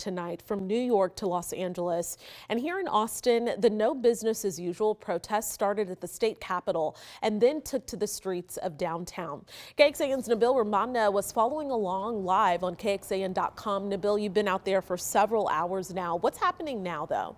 tonight from New York to Los Angeles. And here in Austin, the no business as usual protest started at the state capitol and then took to the streets of downtown. KXAN's Nabil Ramadna was following along live on KXAN.com. Nabil, you've been out there for several hours now. What's happening now, though?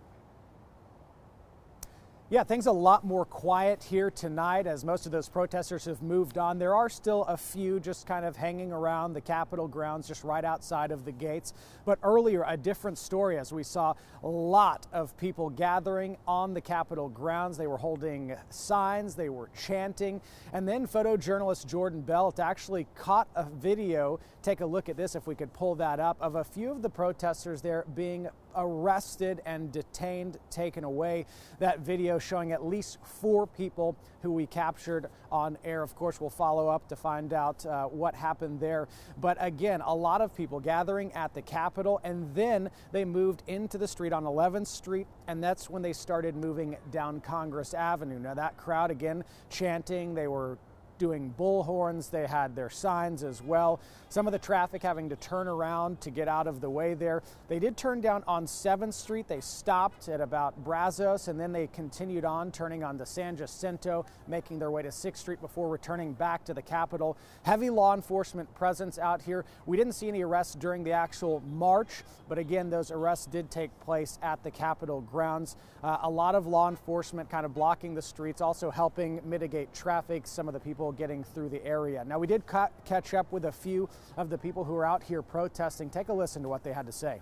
Yeah, things a lot more quiet here tonight as most of those protesters have moved on. There are still a few just kind of hanging around the Capitol grounds just right outside of the gates. But earlier, a different story as we saw a lot of people gathering on the Capitol grounds. They were holding signs, they were chanting, and then photojournalist Jordan Belt actually caught a video. Take a look at this if we could pull that up, of a few of the protesters there being arrested and detained, taken away. That video showing at least 4 people who we captured on air. Of course, we'll follow up to find out what happened there. But again, a lot of people gathering at the Capitol, and then they moved into the street on 11th Street, and that's when they started moving down Congress Avenue. Now that crowd again chanting, they were doing bullhorns, they had their signs as well. Some of the traffic having to turn around to get out of the way there. They did turn down on 7th Street. They stopped at about Brazos, and then they continued on, turning onto San Jacinto, making their way to 6th Street before returning back to the Capitol. Heavy law enforcement presence out here. We didn't see any arrests during the actual march, but again, those arrests did take place at the Capitol grounds. A lot of law enforcement kind of blocking the streets, also helping mitigate traffic, some of the people getting through the area. Now, we did catch up with a few of the people who are out here protesting. Take a listen to what they had to say.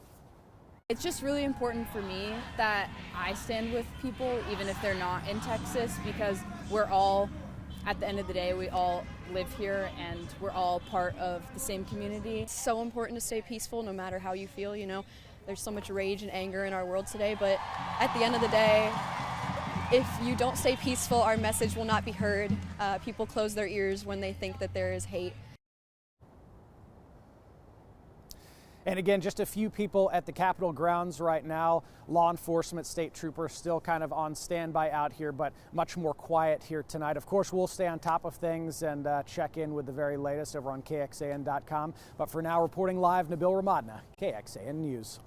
It's just really important for me that I stand with people, even if they're not in Texas, because we're all, at the end of the day, we all live here and we're all part of the same community. It's so important to stay peaceful no matter how you feel, you know. There's so much rage and anger in our world today, but at the end of the day, if you don't stay peaceful, our message will not be heard. People close their ears when they think that there is hate. And again, just a few people at the Capitol grounds right now. Law enforcement, state troopers still kind of on standby out here, but much more quiet here tonight. Of course, we'll stay on top of things and check in with the very latest over on KXAN.com. But for now, reporting live, Nabil Ramadna, KXAN News.